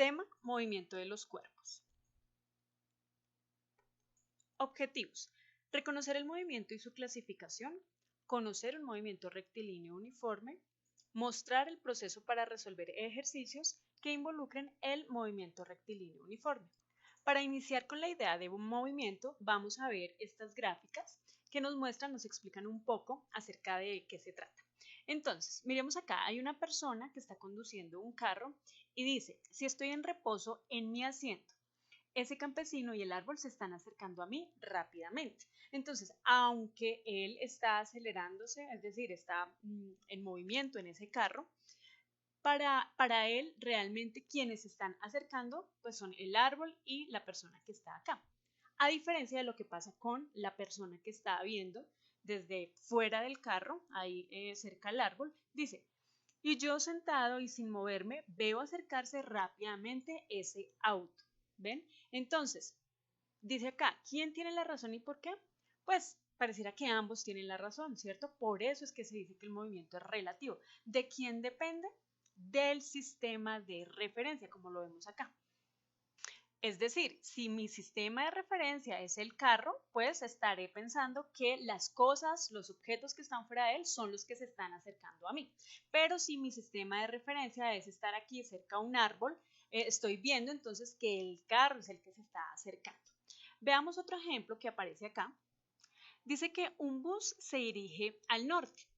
Sistema, movimiento de los cuerpos. Objetivos. Reconocer el movimiento y su clasificación, conocer un movimiento rectilíneo uniforme, mostrar el proceso para resolver ejercicios que involucren el movimiento rectilíneo uniforme. Para iniciar con la idea de un movimiento, vamos a ver estas gráficas que nos explican un poco acerca de qué se trata. Entonces, miremos acá, hay una persona que está conduciendo un carro y dice, si estoy en reposo en mi asiento, ese campesino y el árbol se están acercando a mí rápidamente. Entonces, aunque él está acelerándose, es decir, está en movimiento en ese carro, para él realmente quienes se están acercando pues son el árbol y la persona que está acá. A diferencia de lo que pasa con la persona que está viendo desde fuera del carro, ahí cerca al árbol, dice, y yo sentado y sin moverme veo acercarse rápidamente ese auto. ¿Ven? Entonces, dice acá, ¿quién tiene la razón y por qué? Pues pareciera que ambos tienen la razón, ¿cierto? Por eso es que se dice que el movimiento es relativo. ¿De quién depende? Del sistema de referencia, como lo vemos acá. Es decir, si mi sistema de referencia es el carro, pues estaré pensando que las cosas, los objetos que están fuera de él son los que se están acercando a mí. Pero si mi sistema de referencia es estar aquí cerca a un árbol, estoy viendo entonces que el carro es el que se está acercando. Veamos otro ejemplo que aparece acá. Dice que un bus se dirige al norte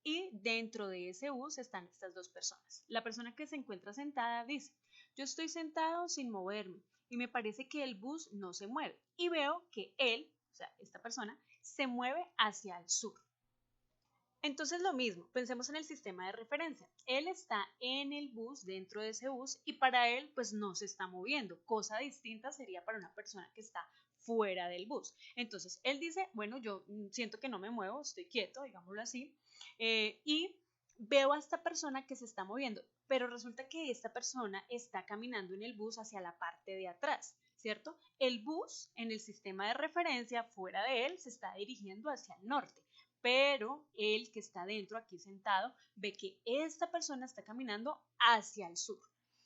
y dentro de ese bus están estas dos personas. La persona que se encuentra sentada dice, yo estoy sentado sin moverme y me parece que el bus no se mueve y veo que él, o sea, esta persona, se mueve hacia el sur. Entonces lo mismo, pensemos en el sistema de referencia. Él está en el bus, dentro de ese bus, y para él pues no se está moviendo. Cosa distinta sería para una persona que está fuera del bus. Entonces él dice, bueno, yo siento que no me muevo, estoy quieto, digámoslo así, y veo a esta persona que se está moviendo, pero resulta que esta persona está caminando en el bus hacia la parte de atrás, ¿cierto? El bus en el sistema de referencia fuera de él se está dirigiendo hacia el norte, pero él que está dentro, aquí sentado, ve que esta persona está caminando hacia el sur,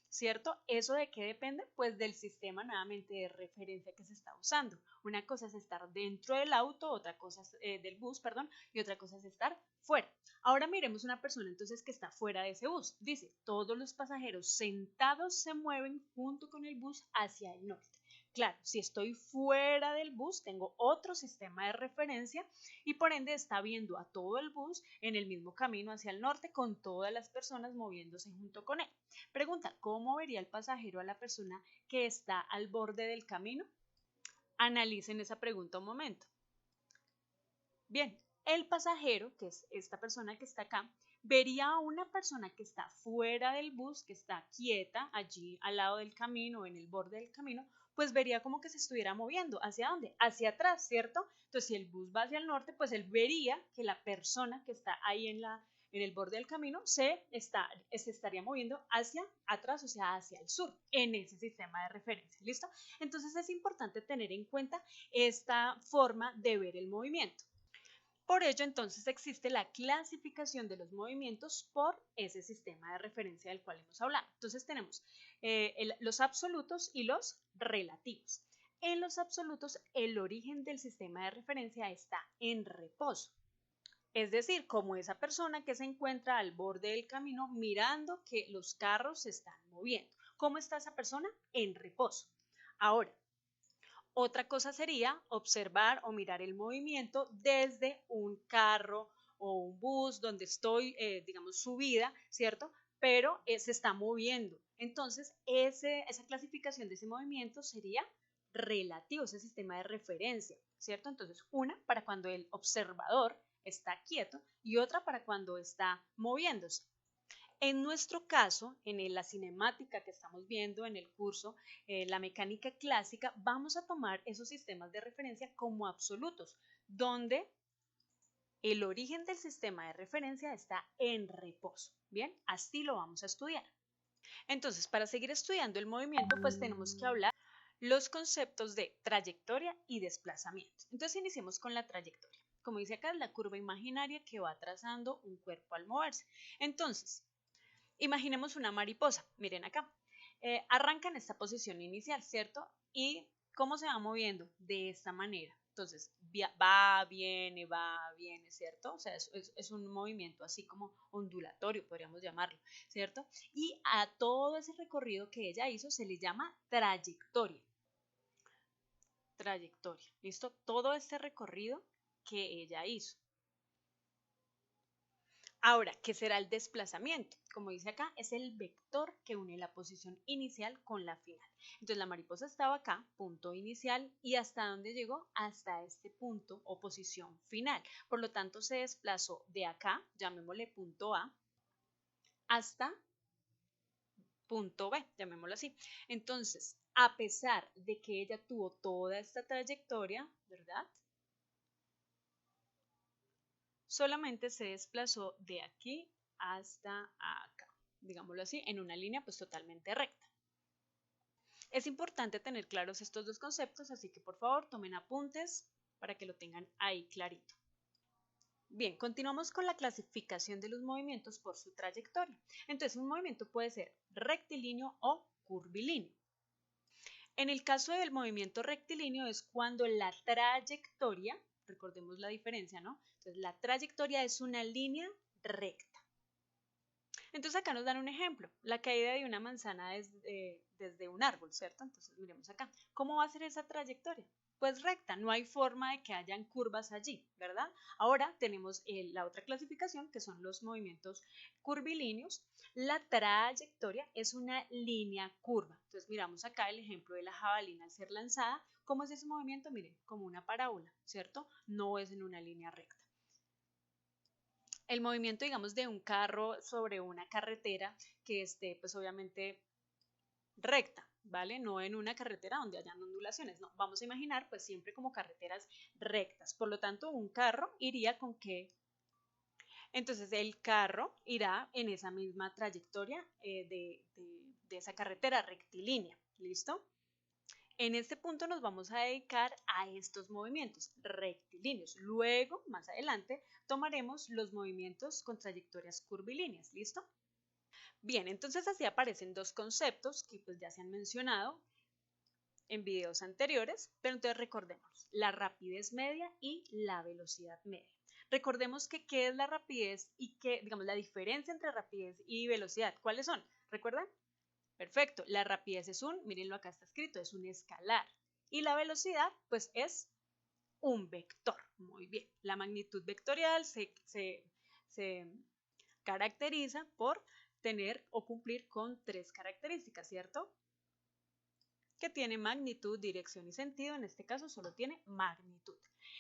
¿cierto? ¿Eso de qué depende? Pues del sistema nuevamente de referencia que se está usando. Una cosa es estar dentro del auto, otra cosa es, del bus, perdón, y otra cosa es estar fuera. Ahora miremos una persona entonces que está fuera de ese bus. Dice, todos los pasajeros sentados se mueven junto con el bus hacia el norte. Claro, si estoy fuera del bus, tengo otro sistema de referencia y por ende está viendo a todo el bus en el mismo camino hacia el norte con todas las personas moviéndose junto con él. Pregunta, ¿cómo vería el pasajero a la persona que está al borde del camino? Analicen esa pregunta un momento. Bien, el pasajero, que es esta persona que está acá, vería a una persona que está fuera del bus, que está quieta allí al lado del camino o en el borde del camino, pues vería como que se estuviera moviendo. ¿Hacia dónde? Hacia atrás, ¿cierto? Entonces, si el bus va hacia el norte, pues él vería que la persona que está ahí en el borde del camino se estaría moviendo hacia atrás, o sea, hacia el sur, en ese sistema de referencia. ¿Listo? Entonces, es importante tener en cuenta esta forma de ver el movimiento. Por ello, entonces, existe la clasificación de los movimientos por ese sistema de referencia del cual hemos hablado. Entonces, tenemos los absolutos y los relativos. En los absolutos, el origen del sistema de referencia está en reposo. Es decir, como esa persona que se encuentra al borde del camino mirando que los carros se están moviendo. ¿Cómo está esa persona? En reposo. Ahora, otra cosa sería observar o mirar el movimiento desde un carro o un bus donde estoy, digamos, subida, ¿cierto? Pero se está moviendo. Entonces, esa clasificación de ese movimiento sería relativo, ese sistema de referencia, ¿cierto? Entonces, una para cuando el observador está quieto y otra para cuando está moviéndose. En nuestro caso, en la cinemática que estamos viendo en el curso, la mecánica clásica, vamos a tomar esos sistemas de referencia como absolutos, donde el origen del sistema de referencia está en reposo. Bien, así lo vamos a estudiar. Entonces, para seguir estudiando el movimiento, pues tenemos que hablar los conceptos de trayectoria y desplazamiento. Entonces, iniciemos con la trayectoria. Como dice acá, es la curva imaginaria que va trazando un cuerpo al moverse. Entonces, imaginemos una mariposa, miren acá. arranca en esta posición inicial, ¿cierto? ¿Y cómo se va moviendo? De esta manera. Entonces, va, viene, ¿cierto? O sea, es un movimiento así como ondulatorio, podríamos llamarlo, ¿cierto? Y a todo ese recorrido que ella hizo se le llama trayectoria. Trayectoria, ¿listo? Todo este recorrido que ella hizo. Ahora, ¿qué será el desplazamiento? Como dice acá, es el vector que une la posición inicial con la final. Entonces la mariposa estaba acá, punto inicial, y ¿hasta dónde llegó? Hasta este punto o posición final. Por lo tanto, se desplazó de acá, llamémosle punto A, hasta punto B, llamémoslo así. Entonces, a pesar de que ella tuvo toda esta trayectoria, ¿verdad? Solamente se desplazó de aquí hasta acá, digámoslo así, en una línea pues totalmente recta. Es importante tener claros estos dos conceptos, así que por favor tomen apuntes para que lo tengan ahí clarito. Bien, continuamos con la clasificación de los movimientos por su trayectoria. Entonces, un movimiento puede ser rectilíneo o curvilíneo. En el caso del movimiento rectilíneo es cuando la trayectoria, recordemos la diferencia, ¿no? Entonces, la trayectoria es una línea recta. Entonces acá nos dan un ejemplo, la caída de una manzana desde un árbol, ¿cierto? Entonces miremos acá, ¿cómo va a ser esa trayectoria? Pues recta, no hay forma de que hayan curvas allí, ¿verdad? Ahora tenemos la otra clasificación, que son los movimientos curvilíneos. La trayectoria es una línea curva. Entonces miramos acá el ejemplo de la jabalina al ser lanzada. ¿Cómo es ese movimiento? Miren, como una parábola, ¿cierto? No es en una línea recta. El movimiento, digamos, de un carro sobre una carretera que esté, pues obviamente, recta, ¿vale? No en una carretera donde hayan ondulaciones, no. Vamos a imaginar, pues, siempre como carreteras rectas. Por lo tanto, un carro iría con qué. Entonces, el carro irá en esa misma trayectoria de esa carretera rectilínea, ¿listo? En este punto nos vamos a dedicar a estos movimientos rectilíneos. Luego, más adelante, tomaremos los movimientos con trayectorias curvilíneas. ¿Listo? Bien, entonces así aparecen dos conceptos que pues ya se han mencionado en videos anteriores, pero entonces recordemos la rapidez media y la velocidad media. Recordemos que qué es la rapidez y qué, digamos, la diferencia entre rapidez y velocidad. ¿Cuáles son? ¿Recuerdan? Perfecto, la rapidez es mírenlo acá está escrito, es un escalar. Y la velocidad, pues es un vector. Muy bien, la magnitud vectorial se caracteriza por tener o cumplir con tres características, ¿cierto? Que tiene magnitud, dirección y sentido, en este caso solo tiene magnitud.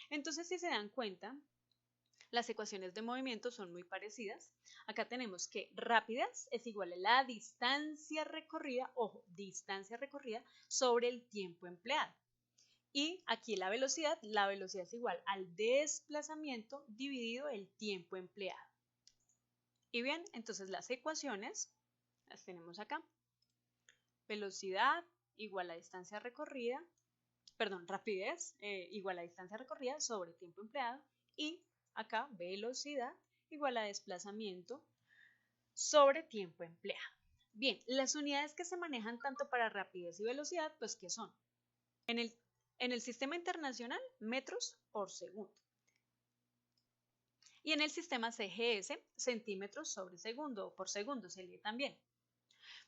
Entonces, si se dan cuenta, las ecuaciones de movimiento son muy parecidas. Acá tenemos que rapidez es igual a la distancia recorrida, ojo, distancia recorrida sobre el tiempo empleado. Y aquí la velocidad es igual al desplazamiento dividido el tiempo empleado. Y bien, entonces las ecuaciones las tenemos acá. Velocidad igual a distancia recorrida, perdón, rapidez igual a distancia recorrida sobre tiempo empleado y acá velocidad igual a desplazamiento sobre tiempo empleado. Bien, las unidades que se manejan tanto para rapidez y velocidad, pues ¿qué son? En el sistema internacional, metros por segundo. Y en el sistema CGS, centímetros sobre segundo o por segundo se lee también.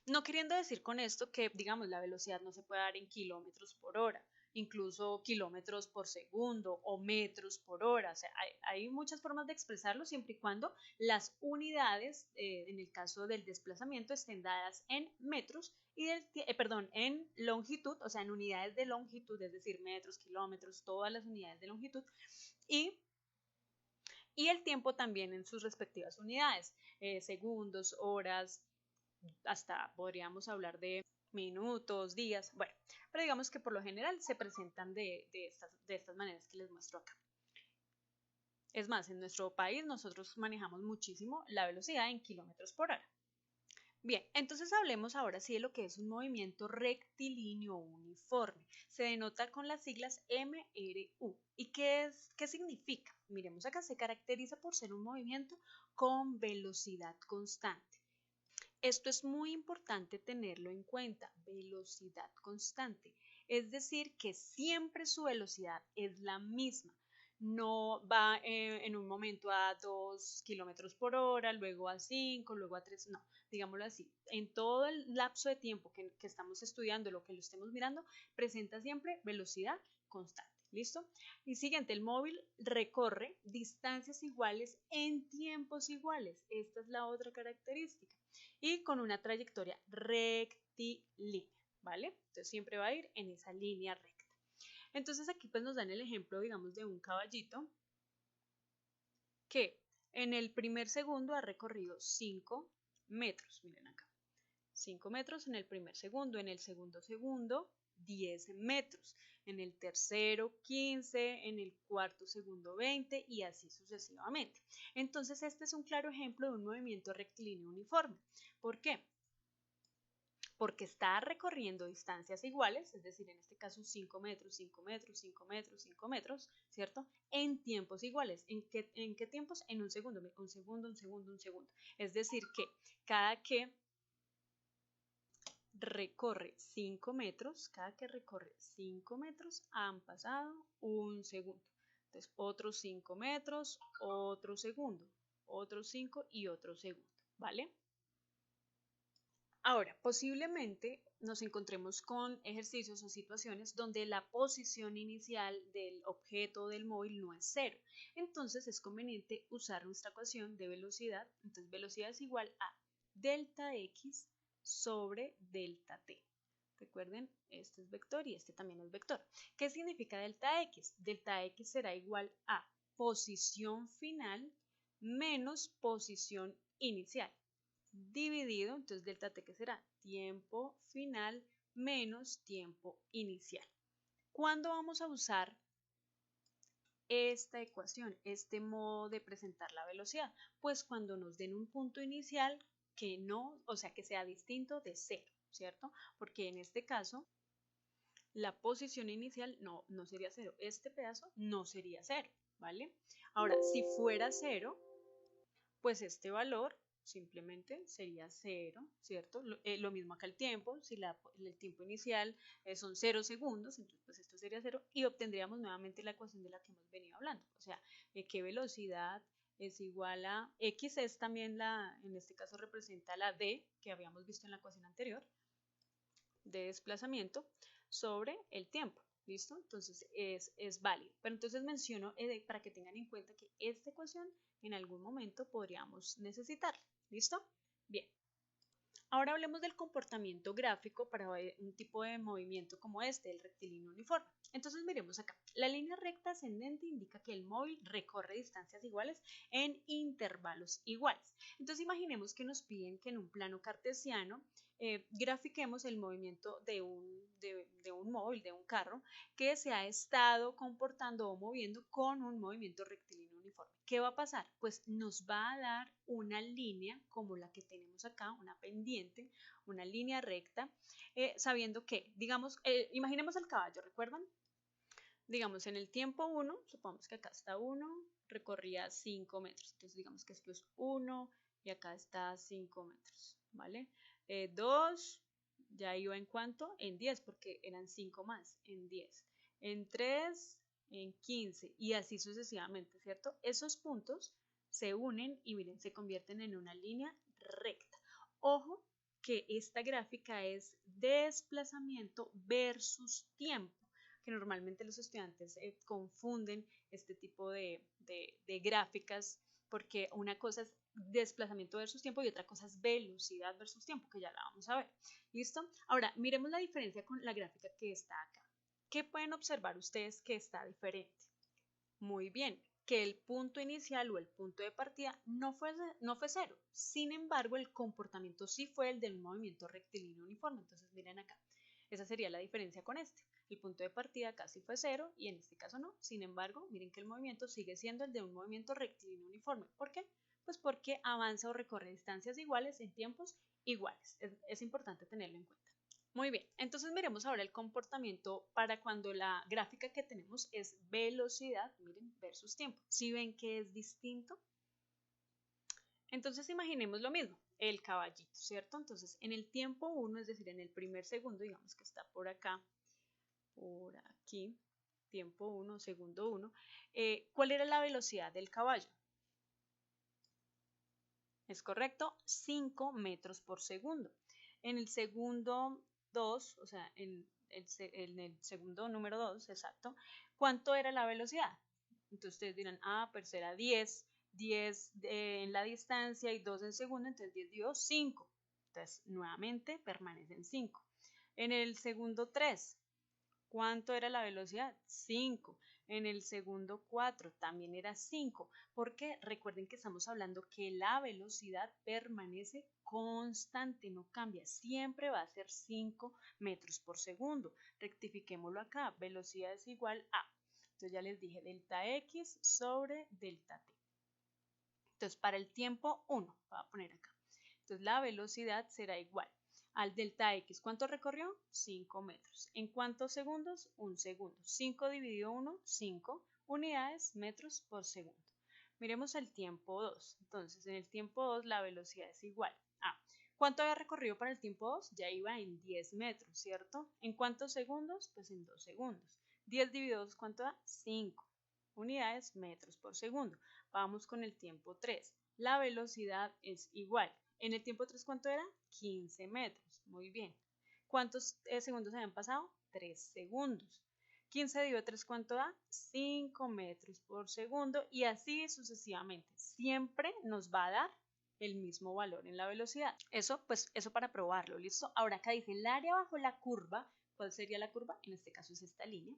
No queriendo decir con esto que, digamos, la velocidad no se puede dar en kilómetros por hora, incluso kilómetros por segundo o metros por hora. O sea, hay muchas formas de expresarlo siempre y cuando las unidades, en el caso del desplazamiento, estén dadas en metros y en longitud, o sea, en unidades de longitud, es decir, metros, kilómetros, todas las unidades de longitud y el tiempo también en sus respectivas unidades, segundos, horas, hasta podríamos hablar de minutos, días, bueno, pero digamos que por lo general se presentan de estas maneras que les muestro acá. Es más, en nuestro país nosotros manejamos muchísimo la velocidad en kilómetros por hora. Bien, entonces hablemos ahora sí de lo que es un movimiento rectilíneo uniforme. Se denota con las siglas MRU. ¿Y qué significa? Miremos acá, se caracteriza por ser un movimiento con velocidad constante. Esto es muy importante tenerlo en cuenta, velocidad constante. Es decir, que siempre su velocidad es la misma. No va en un momento a 2 kilómetros por hora, luego a 5, luego a 3, no, digámoslo así. En todo el lapso de tiempo que estamos estudiando, lo que lo estemos mirando, presenta siempre velocidad constante. ¿Listo? Y siguiente, el móvil recorre distancias iguales en tiempos iguales. Esta es la otra característica. Y con una trayectoria rectilínea, ¿vale? Entonces siempre va a ir en esa línea recta. Entonces aquí pues nos dan el ejemplo, digamos, de un caballito que en el primer segundo ha recorrido 5 metros, miren acá. 5 metros en el primer segundo, en el segundo segundo 10 metros, en el tercero 15, en el cuarto segundo 20 y así sucesivamente. Entonces este es un claro ejemplo de un movimiento rectilíneo uniforme. ¿Por qué? Porque está recorriendo distancias iguales, es decir, en este caso 5 metros, 5 metros, 5 metros, 5 metros, ¿cierto? En tiempos iguales. ¿En qué tiempos? En un segundo, un segundo, un segundo, un segundo. Es decir, que cada que recorre 5 metros, cada que recorre 5 metros han pasado un segundo. Entonces, otros 5 metros, otro segundo, otros 5 y otro segundo, ¿vale? Ahora, posiblemente nos encontremos con ejercicios o situaciones donde la posición inicial del objeto del móvil no es cero. Entonces es conveniente usar nuestra ecuación de velocidad. Entonces velocidad es igual a delta x sobre delta t. Recuerden, este es vector y este también es vector. ¿Qué significa delta x? Delta x será igual a posición final menos posición inicial dividido, entonces delta t que será tiempo final menos tiempo inicial. ¿Cuándo vamos a usar esta ecuación, este modo de presentar la velocidad? Pues cuando nos den un punto inicial que no, o sea, que sea distinto de cero, ¿cierto? Porque en este caso la posición inicial no sería cero, este pedazo no sería cero, ¿vale? Ahora, si fuera cero, pues este valor simplemente sería 0, ¿cierto? Lo mismo acá el tiempo, si el tiempo inicial son 0 segundos, entonces pues esto sería 0 y obtendríamos nuevamente la ecuación de la que hemos venido hablando, o sea, qué velocidad es igual a x es también en este caso representa la d que habíamos visto en la ecuación anterior, de desplazamiento sobre el tiempo. ¿Listo? Entonces es válido. Pero entonces menciono para que tengan en cuenta que esta ecuación en algún momento podríamos necesitarla. ¿Listo? Bien. Ahora hablemos del comportamiento gráfico para un tipo de movimiento como este, el rectilíneo uniforme. Entonces miremos acá. La línea recta ascendente indica que el móvil recorre distancias iguales en intervalos iguales. Entonces imaginemos que nos piden que en un plano cartesiano grafiquemos el movimiento de un móvil, de un carro, que se ha estado comportando o moviendo con un movimiento rectilíneo uniforme. ¿Qué va a pasar? Pues nos va a dar una línea como la que tenemos acá, una pendiente, una línea recta, sabiendo que, digamos, imaginemos el caballo, ¿recuerdan? Digamos, en el tiempo 1, supongamos que acá está 1, recorría 5 metros. Entonces, digamos que esto es 1 y acá está 5 metros, ¿vale? 2, ya iba en cuánto? En 10, porque eran 5 más, en 10. En 3, en 15 y así sucesivamente, ¿cierto? Esos puntos se unen y miren, se convierten en una línea recta. Ojo que esta gráfica es desplazamiento versus tiempo, que normalmente los estudiantes confunden este tipo de gráficas porque una cosa es desplazamiento versus tiempo y otra cosa es velocidad versus tiempo, que ya la vamos a ver. ¿Listo? Ahora, miremos la diferencia con la gráfica que está acá. ¿Qué pueden observar ustedes que está diferente? Muy bien, que el punto inicial o el punto de partida no fue cero. Sin embargo, el comportamiento sí fue el del movimiento rectilíneo uniforme. Entonces, miren acá. Esa sería la diferencia con este. El punto de partida casi fue cero y en este caso no. Sin embargo, miren que el movimiento sigue siendo el de un movimiento rectilíneo uniforme. ¿Por qué? Pues porque avanza o recorre distancias iguales en tiempos iguales. Es importante tenerlo en cuenta. Muy bien, entonces miremos ahora el comportamiento para cuando la gráfica que tenemos es velocidad, miren, versus tiempo. ¿Sí ven que es distinto? Entonces imaginemos lo mismo. el caballito, ¿cierto? Entonces, en el tiempo 1, es decir, en el primer segundo, digamos que está por acá, por aquí, tiempo 1, segundo 1, ¿cuál era la velocidad del caballo? Es correcto, 5 metros por segundo. En el segundo 2, o sea, en el segundo número 2, exacto, ¿cuánto era la velocidad? Entonces ustedes dirán, pues era 10 en la distancia y 2 en segundo, entonces 10 dio 5. Entonces nuevamente permanecen 5. En el segundo 3, ¿cuánto era la velocidad? 5. En el segundo 4 también era 5. Porque recuerden que estamos hablando que la velocidad permanece constante, no cambia. Siempre va a ser 5 metros por segundo. Rectifiquémoslo acá. Velocidad es igual a. Entonces ya les dije delta X sobre delta T. Entonces para el tiempo 1, voy a poner acá. Entonces la velocidad será igual al delta X. ¿Cuánto recorrió? 5 metros. ¿En cuántos segundos? 1 segundo. 5 dividido 1, 5 unidades metros por segundo. Miremos el tiempo 2. Entonces, en el tiempo 2 la velocidad es igual a. ¿Cuánto había recorrido para el tiempo 2? Ya iba en 10 metros, ¿cierto? ¿En cuántos segundos? Pues en 2 segundos. 10 dividido 2, ¿cuánto da? 5 unidades metros por segundo. Vamos con el tiempo 3. La velocidad es igual. En el tiempo 3, ¿cuánto era? 15 metros. Muy bien. ¿Cuántos segundos habían pasado? 3 segundos. 15 dividido 3, ¿cuánto da? 5 metros por segundo y así sucesivamente. Siempre nos va a dar el mismo valor en la velocidad. Eso para probarlo, ¿listo? Ahora acá dice el área bajo la curva. ¿Cuál sería la curva? En este caso es esta línea.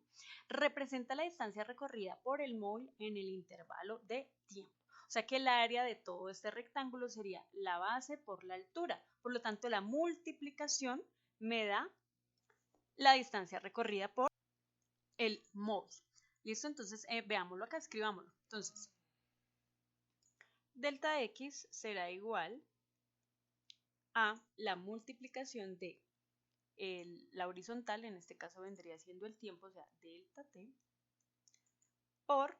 Representa la distancia recorrida por el móvil en el intervalo de tiempo. O sea que el área de todo este rectángulo sería la base por la altura. Por lo tanto, la multiplicación me da la distancia recorrida por el móvil. ¿Listo? Entonces, veámoslo acá, escribámoslo. Entonces, delta X será igual a la multiplicación de la horizontal, en este caso vendría siendo el tiempo, o sea, delta T, por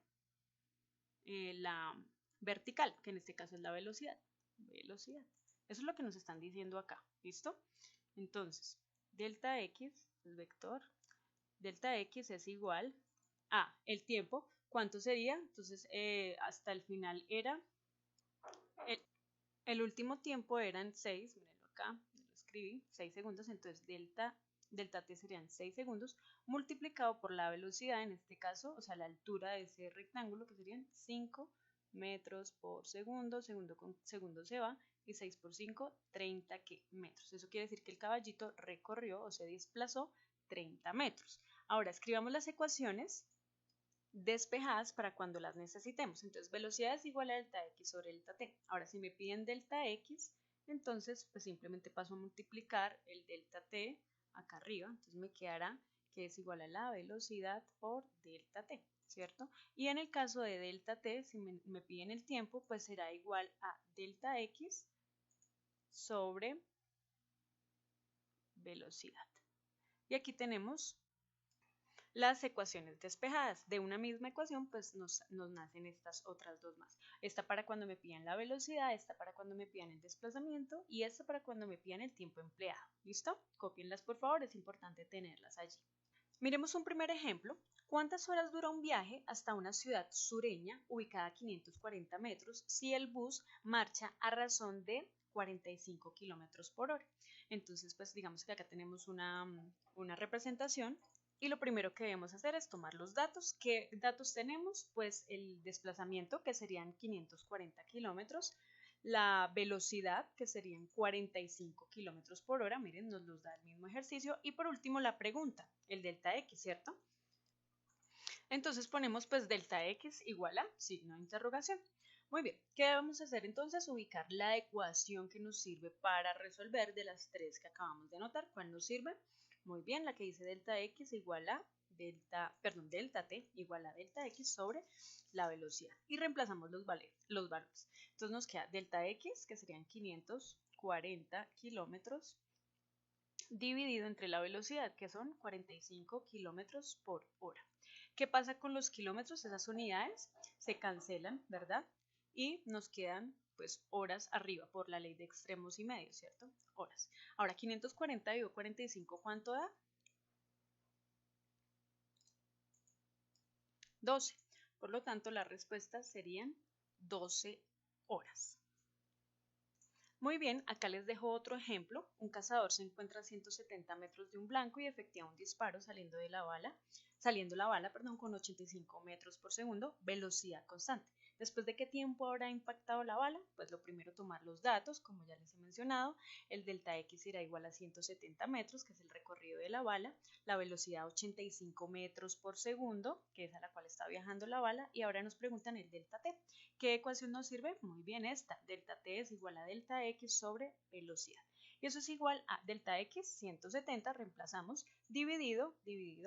la vertical, que en este caso es la velocidad. Velocidad. Eso es lo que nos están diciendo acá. ¿Listo? Entonces, delta X, el vector, delta X es igual a el tiempo. ¿Cuánto sería? Entonces, hasta el final era, el último tiempo eran 6, mirenlo acá, lo escribí, 6 segundos, entonces delta T serían 6 segundos, multiplicado por la velocidad, en este caso, o sea, la altura de ese rectángulo, que serían 5 metros por segundo, segundo con segundo se va, y 6 por 5, 30 metros. Eso quiere decir que el caballito recorrió o se desplazó 30 metros. Ahora, escribamos las ecuaciones despejadas para cuando las necesitemos. Entonces, velocidad es igual a delta X sobre delta T. Ahora, si me piden delta X, entonces pues simplemente paso a multiplicar el delta T acá arriba. Entonces me quedará que es igual a la velocidad por delta T, ¿cierto? Y en el caso de delta T, si me piden el tiempo, pues será igual a delta X sobre velocidad. Y aquí tenemos las ecuaciones despejadas. De una misma ecuación, pues nos nacen estas otras dos más. Esta para cuando me pidan la velocidad, esta para cuando me pidan el desplazamiento y esta para cuando me pidan el tiempo empleado. ¿Listo? Cópienlas por favor, es importante tenerlas allí. Miremos un primer ejemplo. ¿Cuántas horas dura un viaje hasta una ciudad sureña ubicada a 540 metros si el bus marcha a razón de 45 kilómetros por hora? Entonces, pues digamos que acá tenemos una representación. Y lo primero que debemos hacer es tomar los datos. ¿Qué datos tenemos? Pues el desplazamiento, que serían 540 kilómetros, la velocidad, que serían 45 kilómetros por hora, miren, nos los da el mismo ejercicio, y por último la pregunta, el delta X, ¿cierto? Entonces ponemos pues delta X igual a signo de interrogación. Muy bien, ¿qué debemos hacer entonces? Ubicar la ecuación que nos sirve para resolver de las tres que acabamos de anotar. ¿Cuál nos sirve? Muy bien, la que dice delta X igual a delta T igual a delta X sobre la velocidad. Y reemplazamos los valores. Entonces nos queda delta X, que serían 540 kilómetros, dividido entre la velocidad, que son 45 kilómetros por hora. ¿Qué pasa con los kilómetros? Esas unidades se cancelan, ¿verdad? Y nos quedan pues horas arriba por la ley de extremos y medios, ¿cierto? Horas. Ahora, 540 dividido 45, ¿cuánto da? 12. Por lo tanto, las respuestas serían 12 horas. Muy bien, acá les dejo otro ejemplo. Un cazador se encuentra a 170 metros de un blanco y efectúa un disparo saliendo la bala, con 85 metros por segundo, velocidad constante. ¿Después de qué tiempo habrá impactado la bala? Pues lo primero, tomar los datos, como ya les he mencionado. El delta X será igual a 170 metros, que es el recorrido de la bala, la velocidad 85 metros por segundo, que es a la cual está viajando la bala, y ahora nos preguntan el delta T. ¿Qué ecuación nos sirve? Muy bien, esta. Delta T es igual a delta X sobre velocidad. Y eso es igual a delta X, 170, reemplazamos, dividido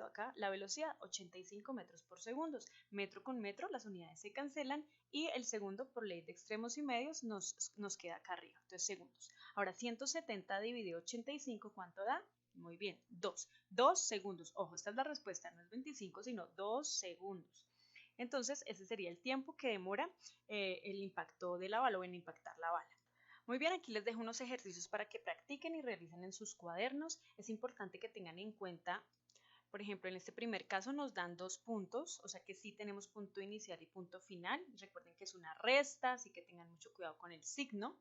acá, la velocidad, 85 metros por segundo. Metro con metro, las unidades se cancelan y el segundo, por ley de extremos y medios, nos queda acá arriba. Entonces, segundos. Ahora, 170 dividido 85, ¿cuánto da? Muy bien, 2. 2 segundos. Ojo, esta es la respuesta, no es 25, sino 2 segundos. Entonces, ese sería el tiempo que demora el impacto de la bala o en impactar la bala. Muy bien, aquí les dejo unos ejercicios para que practiquen y realicen en sus cuadernos. Es importante que tengan en cuenta, por ejemplo, en este primer caso nos dan 2 puntos, o sea que sí tenemos punto inicial y punto final. Recuerden que es una resta, así que tengan mucho cuidado con el signo.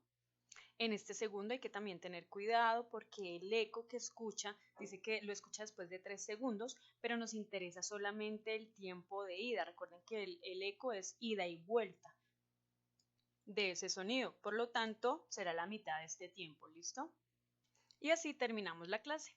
En este segundo hay que también tener cuidado porque el eco que escucha dice que lo escucha después de 3 segundos, pero nos interesa solamente el tiempo de ida. Recuerden que el eco es ida y vuelta de ese sonido, por lo tanto será la mitad de este tiempo, ¿listo? Y así terminamos la clase.